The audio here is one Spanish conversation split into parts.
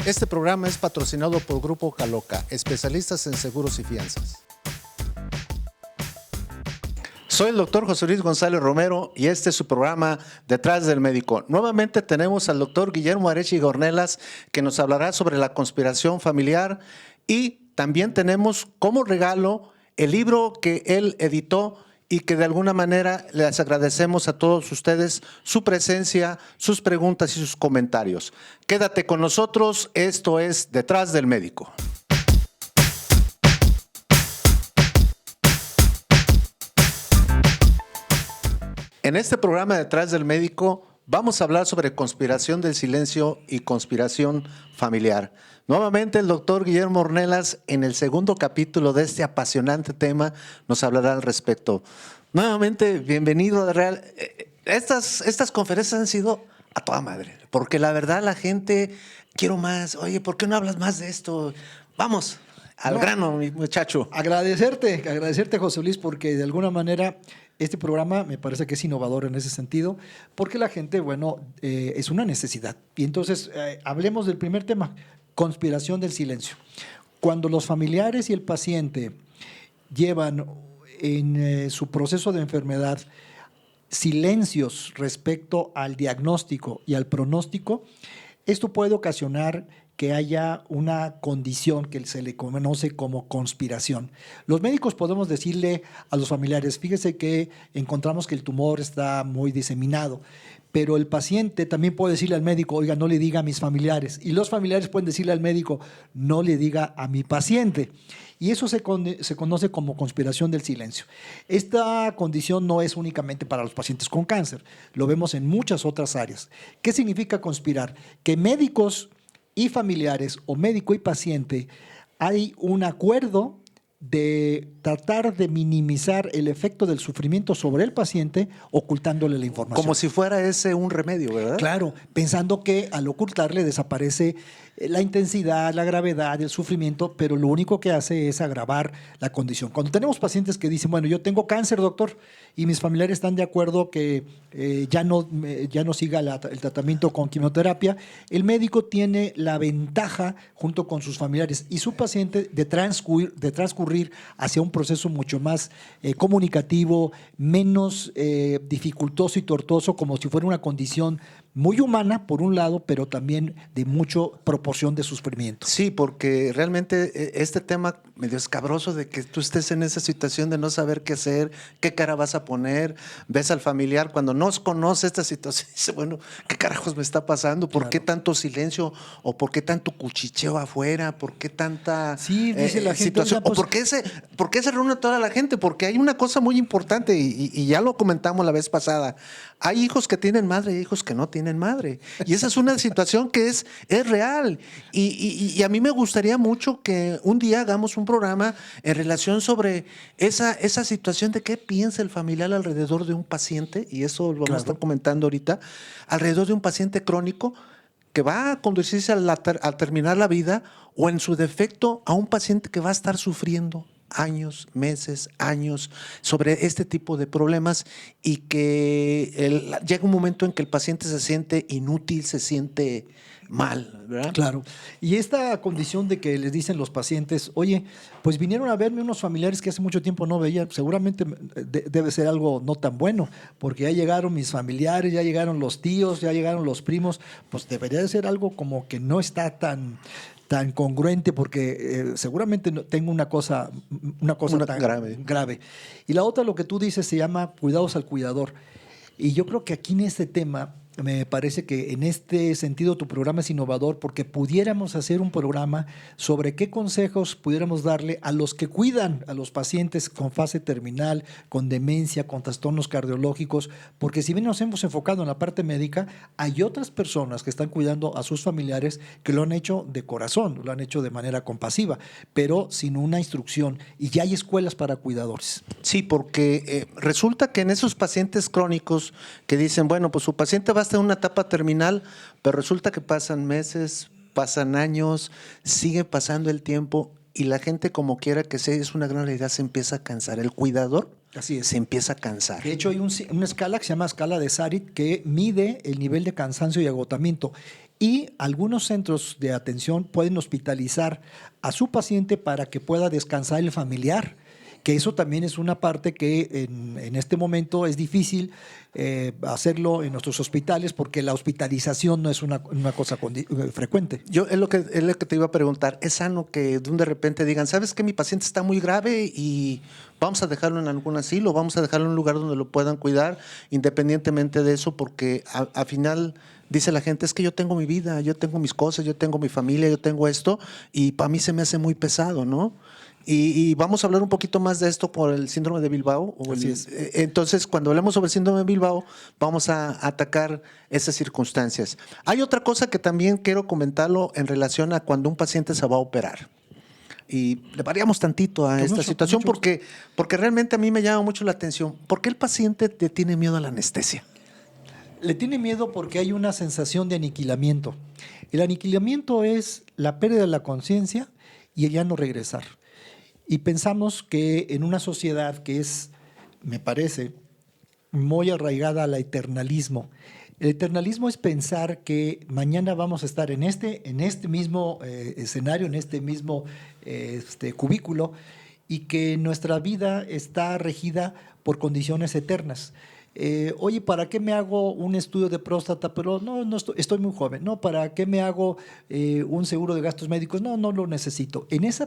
Este programa es patrocinado por Grupo Caloca, especialistas en seguros y fianzas. Soy el doctor José Luis González Romero y este es su programa Detrás del Médico. Nuevamente tenemos al doctor Guillermo Arechi Ornelas, que nos hablará sobre la conspiración familiar, y también tenemos como regalo el libro que él editó y que de alguna manera les agradecemos a todos ustedes su presencia, sus preguntas y sus comentarios. Quédate con nosotros, esto es Detrás del Médico. En este programa Detrás del Médico vamos a hablar sobre conspiración del silencio y conspiración familiar. Nuevamente el doctor Guillermo Ornelas, en el segundo capítulo de este apasionante tema, nos hablará al respecto. Nuevamente, bienvenido a Real. Estas conferencias han sido a toda madre, porque la verdad la gente, quiero más, oye, ¿por qué no hablas más de esto? Vamos, al grano, mi muchacho. Agradecerte, José Luis, porque de alguna manera este programa me parece que es innovador en ese sentido, porque la gente, es una necesidad. Y entonces, hablemos del primer tema, conspiración del silencio. Cuando los familiares y el paciente llevan en su proceso de enfermedad silencios respecto al diagnóstico y al pronóstico, esto puede ocasionar que haya una condición que se le conoce como conspiración. Los médicos podemos decirle a los familiares, fíjese que encontramos que el tumor está muy diseminado, pero el paciente también puede decirle al médico, oiga, no le diga a mis familiares, y los familiares pueden decirle al médico, no le diga a mi paciente. Y eso se conoce como conspiración del silencio. Esta condición no es únicamente para los pacientes con cáncer, lo vemos en muchas otras áreas. ¿Qué significa conspirar? Que médicos y familiares, o médico y paciente, hay un acuerdo de tratar de minimizar el efecto del sufrimiento sobre el paciente ocultándole la información. Como si fuera ese un remedio, ¿verdad? Claro, pensando que al ocultarle desaparece la intensidad, la gravedad, el sufrimiento, pero lo único que hace es agravar la condición. Cuando tenemos pacientes que dicen, bueno, yo tengo cáncer, doctor, y mis familiares están de acuerdo que ya no siga el tratamiento con quimioterapia, el médico tiene la ventaja, junto con sus familiares y su paciente, de transcurrir hacia un proceso mucho más comunicativo, menos dificultoso y tortuoso, como si fuera una condición muy humana, por un lado, pero también de mucha proporción de sufrimiento. Sí, porque realmente este tema medio escabroso de que tú estés en esa situación de no saber qué hacer, qué cara vas a poner, ves al familiar cuando no conoce esta situación, dice, bueno, ¿qué carajos me está pasando? ¿Por qué tanto silencio? ¿O por qué tanto cuchicheo afuera? ¿Por qué tanta dice la gente, situación? pues, ¿O por qué se reúne toda la gente? Porque hay una cosa muy importante y ya lo comentamos la vez pasada. Hay hijos que tienen madre y hijos que no tienen madre. Y esa es una situación que es real. Y a mí me gustaría mucho que un día hagamos un programa en relación sobre esa situación de qué piensa el familiar alrededor de un paciente, y eso lo vamos a estar comentando ahorita, alrededor de un paciente crónico que va a conducirse al terminar la vida, o en su defecto a un paciente que va a estar sufriendo años, meses, años sobre este tipo de problemas, y que llega un momento en que el paciente se siente inútil, se siente mal, ¿verdad? Claro. Y esta condición de que les dicen los pacientes, oye, pues vinieron a verme unos familiares que hace mucho tiempo no veía, seguramente debe ser algo no tan bueno, porque ya llegaron mis familiares, ya llegaron los tíos, ya llegaron los primos, pues debería de ser algo como que no está tan congruente, porque seguramente tengo una cosa tan grave. Y la otra, lo que tú dices, se llama cuidados al cuidador. Y yo creo que aquí en este tema, me parece que en este sentido tu programa es innovador, porque pudiéramos hacer un programa sobre qué consejos pudiéramos darle a los que cuidan a los pacientes con fase terminal, con demencia, con trastornos cardiológicos, porque si bien nos hemos enfocado en la parte médica, hay otras personas que están cuidando a sus familiares que lo han hecho de corazón, lo han hecho de manera compasiva, pero sin una instrucción, y ya hay escuelas para cuidadores. Sí, porque resulta que en esos pacientes crónicos que dicen, bueno, pues su paciente va a estar en una etapa terminal, pero resulta que pasan meses, pasan años, sigue pasando el tiempo, y la gente, como quiera que sea, es una gran realidad, se empieza a cansar. El cuidador Así es. se empieza a cansar. De hecho, hay una escala que se llama escala de Sarit que mide el nivel de cansancio y agotamiento. Y algunos centros de atención pueden hospitalizar a su paciente para que pueda descansar el familiar, que eso también es una parte que en este momento es difícil hacerlo en nuestros hospitales porque la hospitalización no es una cosa frecuente. Yo es lo que te iba a preguntar. ¿Es sano que de repente digan, sabes que mi paciente está muy grave y vamos a dejarlo en algún asilo, vamos a dejarlo en un lugar donde lo puedan cuidar, independientemente de eso, porque al final dice la gente, es que yo tengo mi vida, yo tengo mis cosas, yo tengo mi familia, yo tengo esto, y para mí se me hace muy pesado, ¿no? Y vamos a hablar un poquito más de esto por el síndrome de Bilbao. Así es. Entonces, cuando hablemos sobre el síndrome de Bilbao, vamos a atacar esas circunstancias. Hay otra cosa que también quiero comentarlo en relación a cuando un paciente se va a operar. Y le variamos tantito a esta situación porque realmente a mí me llama mucho la atención. ¿Por qué el paciente te tiene miedo a la anestesia? Le tiene miedo porque hay una sensación de aniquilamiento. El aniquilamiento es la pérdida de la conciencia y el ya no regresar. Y pensamos que en una sociedad que es, me parece, muy arraigada al eternalismo. El eternalismo es pensar que mañana vamos a estar en este mismo escenario, en este mismo cubículo, y que nuestra vida está regida por condiciones eternas. Oye, ¿para qué me hago un estudio de próstata? Pero no estoy muy joven. No, ¿para qué me hago un seguro de gastos médicos? No lo necesito. En ese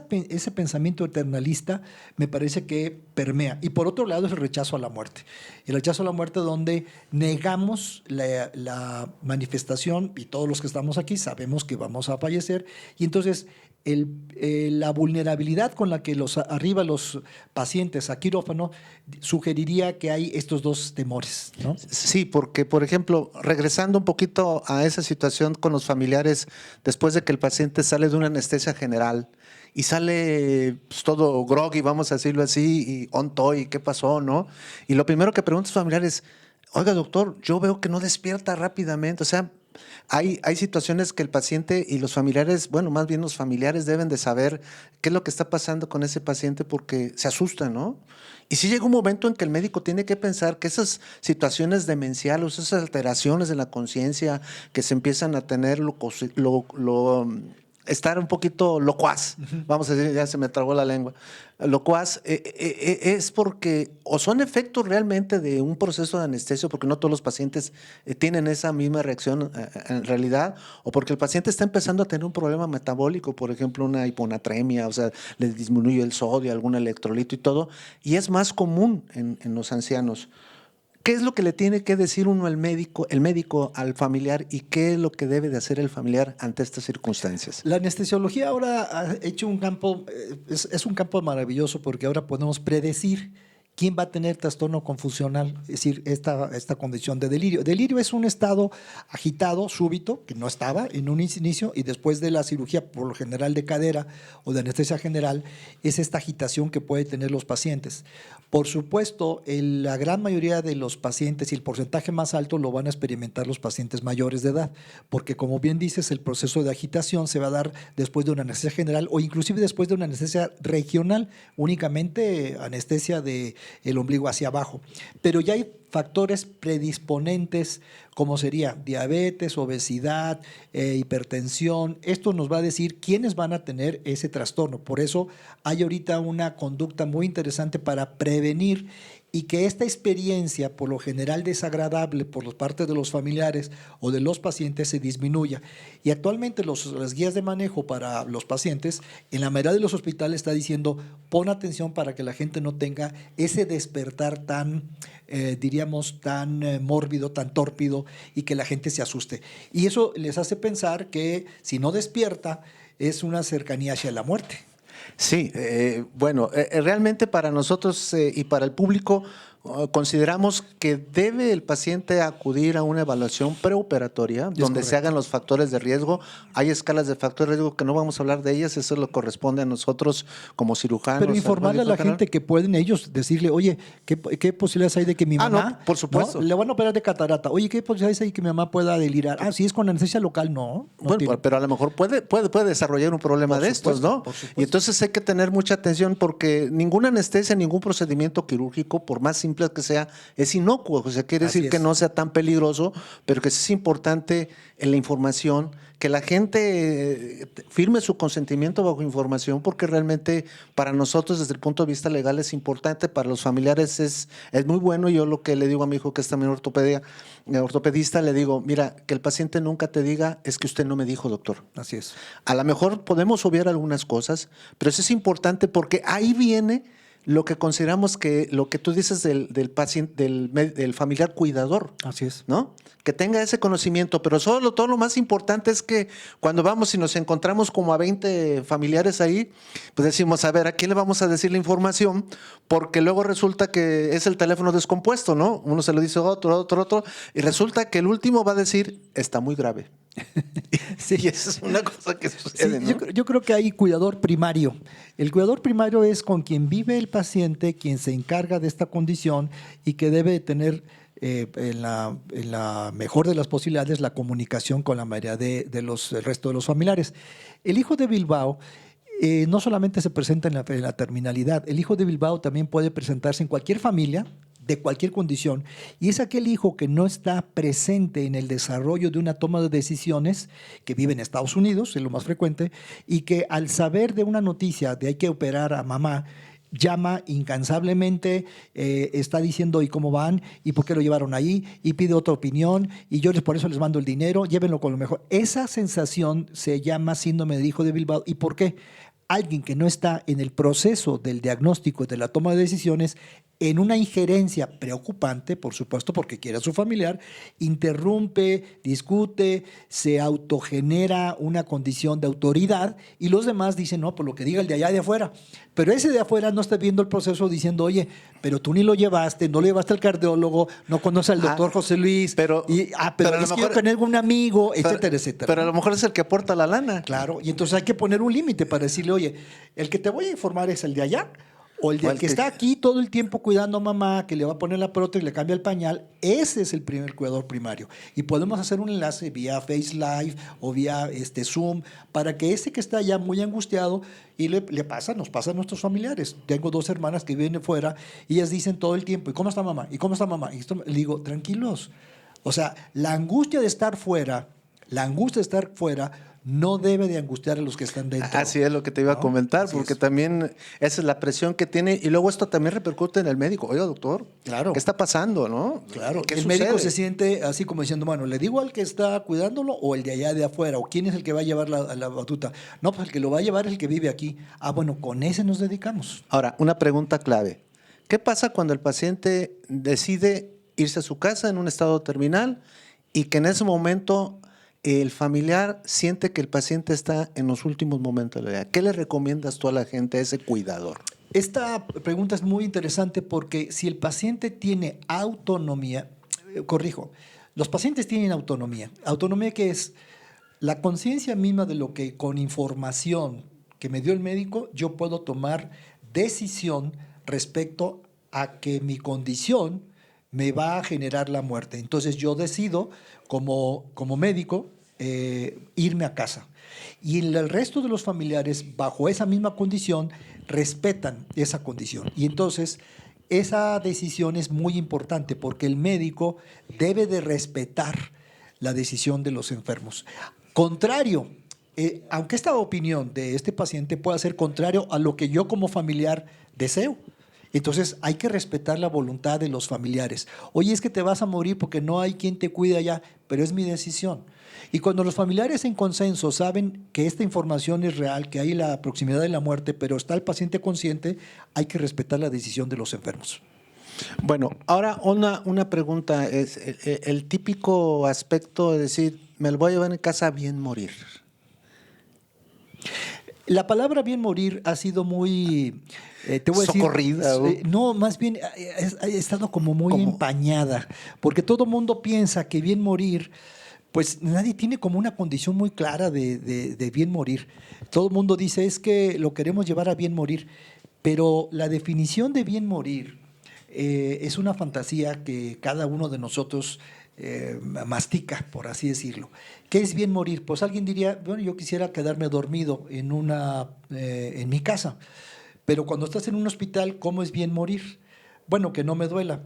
pensamiento eternalista me parece que permea. Y por otro lado es el rechazo a la muerte. El rechazo a la muerte donde negamos la manifestación, y todos los que estamos aquí sabemos que vamos a fallecer, y entonces la vulnerabilidad con la que arriba los pacientes a quirófano sugeriría que hay estos dos temores, ¿no? Sí, porque, por ejemplo, regresando un poquito a esa situación con los familiares, después de que el paciente sale de una anestesia general y sale pues, todo groggy, vamos a decirlo así, y on toy, ¿qué pasó, no? Y lo primero que pregunta a los familiares, oiga, doctor, yo veo que no despierta rápidamente, o sea, hay situaciones que el paciente y los familiares, bueno, más bien los familiares deben de saber qué es lo que está pasando con ese paciente porque se asustan, ¿no? Y sí llega un momento en que el médico tiene que pensar que esas situaciones demenciales, esas alteraciones de la conciencia que se empiezan a tener, estar un poquito locuaz, vamos a decir, ya se me trabó la lengua, locuaz, es porque o son efectos realmente de un proceso de anestesia, porque no todos los pacientes tienen esa misma reacción en realidad, o porque el paciente está empezando a tener un problema metabólico, por ejemplo, una hiponatremia, o sea, le disminuye el sodio, algún electrolito y todo, y es más común en los ancianos. ¿Qué es lo que le tiene que decir uno el médico al familiar y qué es lo que debe de hacer el familiar ante estas circunstancias? La anestesiología ahora ha hecho un campo, es un campo maravilloso porque ahora podemos predecir quién va a tener trastorno confusional, es decir, esta condición de delirio. Delirio es un estado agitado, súbito, que no estaba en un inicio, y después de la cirugía, por lo general de cadera o de anestesia general, es esta agitación que pueden tener los pacientes. Por supuesto, la gran mayoría de los pacientes y el porcentaje más alto lo van a experimentar los pacientes mayores de edad, porque como bien dices, el proceso de agitación se va a dar después de una anestesia general o inclusive después de una anestesia regional, únicamente anestesia de el ombligo hacia abajo. Pero ya hay factores predisponentes como sería diabetes, obesidad, hipertensión. Esto nos va a decir quiénes van a tener ese trastorno. Por eso hay ahorita una conducta muy interesante para prevenir y que esta experiencia, por lo general desagradable por las partes de los familiares o de los pacientes, se disminuya. Y actualmente las guías de manejo para los pacientes, en la mayoría de los hospitales está diciendo, pon atención para que la gente no tenga ese despertar tan, diríamos, tan mórbido, tan tórpido y que la gente se asuste. Y eso les hace pensar que si no despierta, es una cercanía hacia la muerte. Sí, bueno, realmente para nosotros y para el público, Consideramos que debe el paciente acudir a una evaluación preoperatoria donde correcto. se hagan los factores de riesgo. Hay escalas de factores de riesgo que no vamos a hablar de ellas, eso lo corresponde a nosotros como cirujanos. Pero informarle a la médico general. gente que pueden ellos decirle, oye, ¿qué posibilidades hay de que mi mamá... no, por supuesto. ¿no? Le van a operar de catarata. Oye, ¿qué posibilidades hay de que mi mamá pueda delirar? Ah, si es con anestesia local, no. Bueno, tiene. pero a lo mejor puede desarrollar un problema Por de estos, supuesto, ¿no? por supuesto. Y entonces hay que tener mucha atención porque ninguna anestesia, ningún procedimiento quirúrgico, por más simple que sea, es inocuo. O sea, quiere Así decir que es. no sea tan peligroso, pero que sí es importante en la información, que la gente firme su consentimiento bajo información, porque realmente para nosotros desde el punto de vista legal es importante, para los familiares es muy bueno. Yo lo que le digo a mi hijo, que es también ortopedista, le digo, mira, que el paciente nunca te diga, es que usted no me dijo, doctor. Así es. A lo mejor podemos obviar algunas cosas, pero eso es importante porque ahí viene lo que consideramos que lo que tú dices del paciente, del familiar cuidador, Así es. ¿no? Que tenga ese conocimiento, pero todo lo más importante es que cuando vamos y nos encontramos como a 20 familiares ahí, pues decimos, a ver, ¿a quién le vamos a decir la información? Porque luego resulta que es el teléfono descompuesto, ¿no? Uno se lo dice a otro, y resulta que el último va a decir, está muy grave. Sí, y esa es una cosa que sucede, Sí, ¿no? yo creo que hay cuidador primario. El cuidador primario es con quien vive el paciente, quien se encarga de esta condición y que debe tener en la mejor de las posibilidades la comunicación con la mayoría el resto de los familiares. El hijo de Bilbao no solamente se presenta en la terminalidad, el hijo de Bilbao también puede presentarse en cualquier familia, de cualquier condición, y es aquel hijo que no está presente en el desarrollo de una toma de decisiones, que vive en Estados Unidos, es lo más frecuente, y que al saber de una noticia de hay que operar a mamá, llama incansablemente, está diciendo ¿y cómo van? ¿Y por qué lo llevaron ahí? Y pide otra opinión, y yo por eso les mando el dinero, llévenlo con lo mejor. Esa sensación se llama síndrome de hijo de Bilbao. ¿Y por qué? Alguien que no está en el proceso del diagnóstico y de la toma de decisiones, en una injerencia preocupante, por supuesto, porque quiere a su familiar, interrumpe, discute, se autogenera una condición de autoridad y los demás dicen, no, por lo que diga el de allá de afuera. Pero ese de afuera no está viendo el proceso diciendo, oye, pero tú ni lo llevaste, no lo llevaste al cardiólogo, no conoces al doctor José Luis, pero pero a lo es que mejor, yo tengo un amigo, etcétera, etcétera. Pero a lo mejor es el que aporta la lana. Claro, y entonces hay que poner un límite para decirle, oye, el que te voy a informar es el de allá, o el de que está aquí todo el tiempo cuidando a mamá, que le va a poner la prótesis y le cambia el pañal. Ese es el primer cuidador primario. Y podemos hacer un enlace vía Face Live o vía Zoom para que ese que está allá muy angustiado y nos pasa a nuestros familiares. Tengo 2 hermanas que viven fuera y ellas dicen todo el tiempo, ¿y cómo está mamá? ¿Y cómo está mamá? Y le digo, tranquilos. O sea, la angustia de estar fuera no debe de angustiar a los que están dentro. Así es lo que te iba a comentar, porque también esa es la presión que tiene y luego esto también repercute en el médico. Oiga, doctor, claro, ¿qué está pasando, no? Claro, ¿Qué el sucede? médico se siente así como diciendo, bueno, ¿le digo al que está cuidándolo o el de allá de afuera? ¿O quién es el que va a llevar la batuta? No, pues el que lo va a llevar es el que vive aquí. Ah, bueno, con ese nos dedicamos. Ahora, una pregunta clave. ¿Qué pasa cuando el paciente decide irse a su casa en un estado terminal y que en ese momento el familiar siente que el paciente está en los últimos momentos de la vida? ¿Qué le recomiendas tú a la gente, a ese cuidador? Esta pregunta es muy interesante porque si el paciente tiene autonomía, corrijo, los pacientes tienen autonomía. ¿Autonomía qué es? La conciencia misma de lo que con información que me dio el médico, yo puedo tomar decisión respecto a que mi condición me va a generar la muerte. Entonces yo decido como médico irme a casa. Y el resto de los familiares, bajo esa misma condición, respetan esa condición. Y entonces esa decisión es muy importante porque el médico debe de respetar la decisión de los enfermos. Contrario, aunque esta opinión de este paciente pueda ser contrario a lo que yo como familiar deseo. Entonces hay que respetar la voluntad de los familiares. Oye, es que te vas a morir porque no hay quien te cuide allá, pero es mi decisión. Y cuando los familiares en consenso saben que esta información es real, que hay la proximidad de la muerte, pero está el paciente consciente, hay que respetar la decisión de los enfermos. Bueno, ahora una pregunta es el típico aspecto de decir, me lo voy a llevar en casa a bien morir. La palabra bien morir ha sido muy, te voy a decir, Socorrida, ¿o? no, más bien ha estado como muy Como, empañada, porque todo mundo piensa que bien morir, pues nadie tiene como una condición muy clara de bien morir. Todo el mundo dice es que lo queremos llevar a bien morir, pero la definición de bien morir es una fantasía que cada uno de nosotros mastica, por así decirlo. ¿Qué es bien morir? Pues alguien diría, bueno, yo quisiera quedarme dormido en mi casa, pero cuando estás en un hospital, ¿cómo es bien morir? Bueno, que no me duela.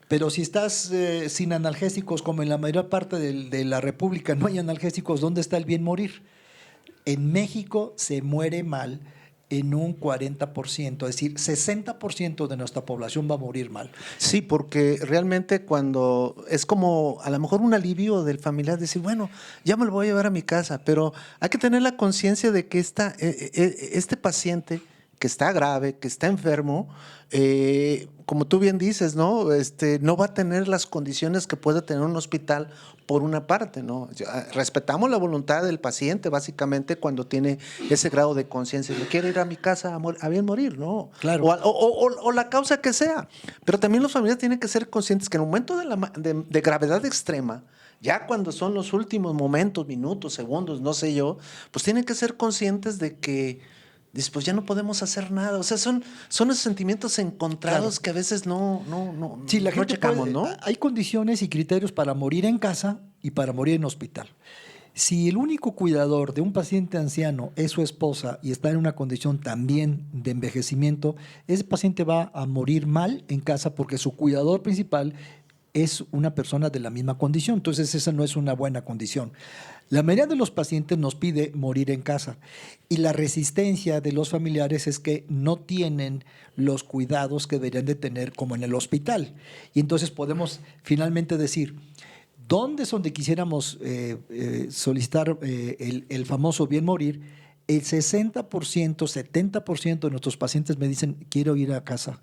Pero si estás sin analgésicos, como en la mayor parte de la República no hay analgésicos, ¿dónde está el bien morir? En México se muere mal en un 40%, es decir, 60% de nuestra población va a morir mal. sí, porque realmente cuando es como a lo mejor un alivio del familiar decir, bueno, ya me lo voy a llevar a mi casa, pero hay que tener la conciencia de que este paciente que está grave, que está enfermo, como tú bien dices, ¿no? No va a tener las condiciones que puede tener un hospital por una parte, ¿no? Respetamos la voluntad del paciente, básicamente, cuando tiene ese grado de conciencia. Me quiero ir a mi casa a bien morir, ¿no? Claro. O la causa que sea. Pero también los familiares tienen que ser conscientes que en un momento de gravedad extrema, ya cuando son los últimos momentos, minutos, segundos, no sé yo, pues tienen que ser conscientes de que dices, pues ya no podemos hacer nada. O sea, son esos sentimientos encontrados Claro. que a veces Sí, la no gente checamos, puede, ¿no? hay condiciones y criterios para morir en casa y para morir en hospital. Si el único cuidador de un paciente anciano es su esposa y está en una condición también de envejecimiento, ese paciente va a morir mal en casa porque su cuidador principal es una persona de la misma condición. Entonces, esa no es una buena condición. La mayoría de los pacientes nos pide morir en casa y la resistencia de los familiares es que no tienen los cuidados que deberían de tener como en el hospital. Y entonces podemos finalmente decir, ¿dónde es donde quisiéramos solicitar el famoso bien morir? El 60%, 70% de nuestros pacientes me dicen, quiero ir a casa.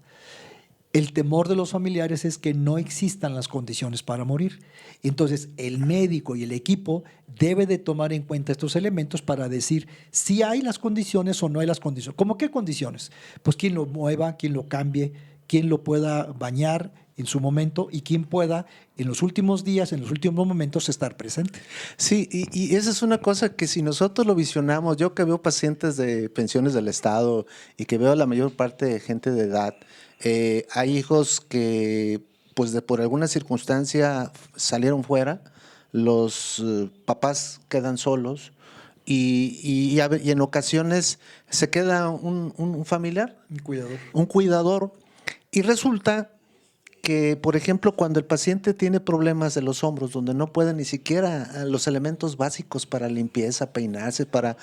El temor de los familiares es que no existan las condiciones para morir. Entonces, el médico y el equipo debe de tomar en cuenta estos elementos para decir si hay las condiciones o no hay las condiciones. ¿Cómo qué condiciones? Pues quién lo mueva, quién lo cambie, quién lo pueda bañar en su momento y quién pueda en los últimos días, en los últimos momentos estar presente. Sí, y esa es una cosa que si nosotros lo visionamos, yo que veo pacientes de pensiones del Estado y que veo la mayor parte de gente de edad, hay hijos que pues por alguna circunstancia salieron fuera, los papás quedan solos y en ocasiones se queda un familiar, Un cuidador. un cuidador, y resulta que, por ejemplo, cuando el paciente tiene problemas de los hombros, donde no puede ni siquiera los elementos básicos para limpieza, peinarse, para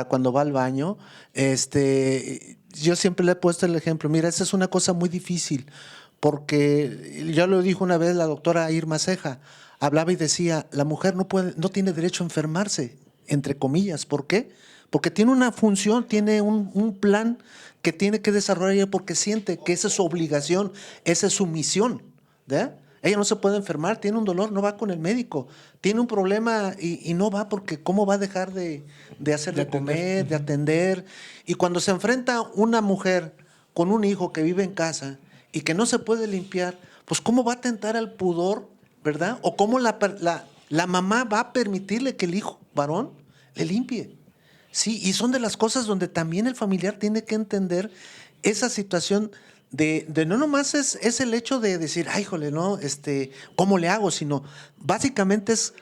cuando va al baño, yo siempre le he puesto el ejemplo, mira, esa es una cosa muy difícil, porque ya lo dijo una vez la doctora Irma Ceja, hablaba y decía, la mujer no tiene derecho a enfermarse, entre comillas, ¿por qué? Porque tiene una función, tiene un plan que tiene que desarrollar ella porque siente que esa es su obligación, esa es su misión. ¿Verdad? Ella no se puede enfermar, tiene un dolor, no va con el médico, tiene un problema y no va porque cómo va a dejar de hacer de comer, de atender. Y cuando se enfrenta una mujer con un hijo que vive en casa y que no se puede limpiar, pues cómo va a tentar al pudor, ¿verdad? O cómo la mamá va a permitirle que el hijo varón le limpie. Sí, y son de las cosas donde también el familiar tiene que entender esa situación de no nomás es el hecho de decir, ay, híjole, no, ¿cómo le hago? Sino básicamente es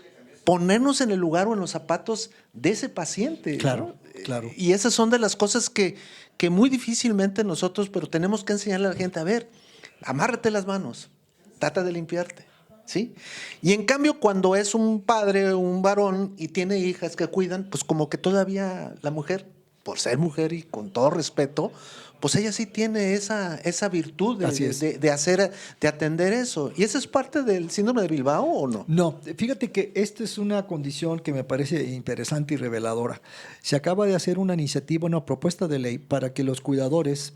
ponernos en el lugar o en los zapatos de ese paciente. Claro, ¿no? claro. Y esas son de las cosas que muy difícilmente nosotros, pero tenemos que enseñarle a la gente, a ver, amárrate las manos, trata de limpiarte. ¿Sí? Y en cambio, cuando es un padre, un varón y tiene hijas que cuidan, pues como que todavía la mujer, por ser mujer y con todo respeto, pues ella sí tiene esa virtud Así es. de hacer, de atender eso. ¿Y esa es parte del síndrome de Bilbao o no? No, fíjate que esta es una condición que me parece interesante y reveladora. Se acaba de hacer una iniciativa, una propuesta de ley para que los cuidadores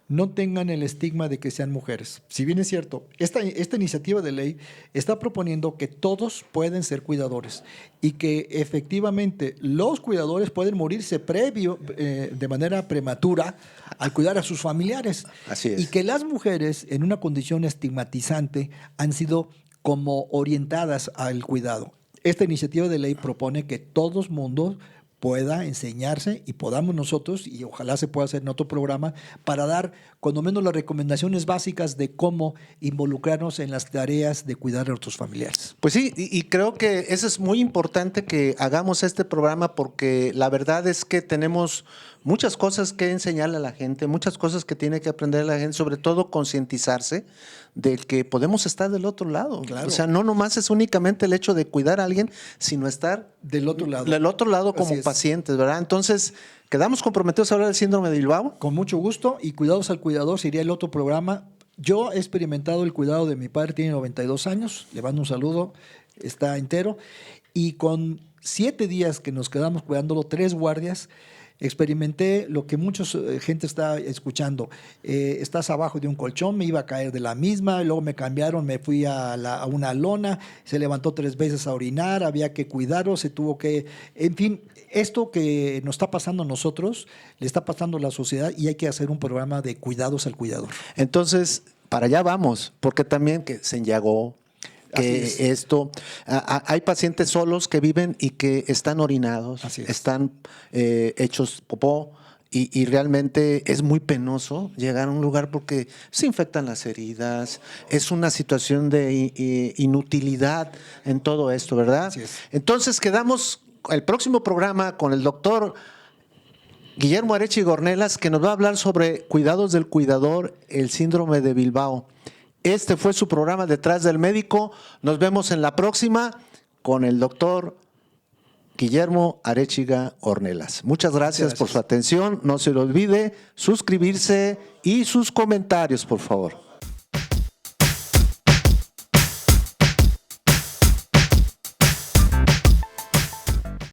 no tengan el estigma de que sean mujeres. Si bien es cierto, esta iniciativa de ley está proponiendo que todos pueden ser cuidadores y que efectivamente los cuidadores pueden morirse de manera prematura al cuidar a sus familiares. Así es. Y que las mujeres en una condición estigmatizante han sido como orientadas al cuidado. Esta iniciativa de ley propone que todo el mundo pueda enseñarse y podamos nosotros, y ojalá se pueda hacer en otro programa, para dar cuando menos las recomendaciones básicas de cómo involucrarnos en las tareas de cuidar a nuestros familiares. Pues sí, y creo que eso es muy importante que hagamos este programa porque la verdad es que tenemos muchas cosas que enseñarle a la gente, muchas cosas que tiene que aprender la gente, sobre todo concientizarse de que podemos estar del otro lado. Claro. O sea, no nomás es únicamente el hecho de cuidar a alguien, sino estar Del otro lado. del otro lado como Así es. pacientes, ¿verdad? Entonces, ¿quedamos comprometidos a hablar del síndrome de Bilbao? Con mucho gusto, y Cuidados al Cuidador sería el otro programa. Yo he experimentado el cuidado de mi padre, tiene 92 años, le mando un saludo, está entero, y con 7 días que nos quedamos cuidándolo, 3 guardias, experimenté lo que mucha gente está escuchando. Estás abajo de un colchón, me iba a caer de la misma, luego me cambiaron, me fui a una lona, se levantó 3 veces a orinar, había que cuidarlo, se tuvo que... En fin, esto que nos está pasando a nosotros, le está pasando a la sociedad y hay que hacer un programa de cuidados al cuidador. Entonces, para allá vamos, porque también que se enllagó, que esto, hay pacientes solos que viven y que están orinados, están hechos popó, y realmente es muy penoso llegar a un lugar porque se infectan las heridas, es una situación de inutilidad en todo esto, ¿verdad? Así es. Entonces quedamos el próximo programa con el doctor Guillermo Arechiga Ornelas, que nos va a hablar sobre cuidados del cuidador, el síndrome de Bilbao. Este fue su programa Detrás del Médico. Nos vemos en la próxima con el doctor Guillermo Arechiga Ornelas. Muchas gracias por su atención. No se le olvide suscribirse y sus comentarios, por favor.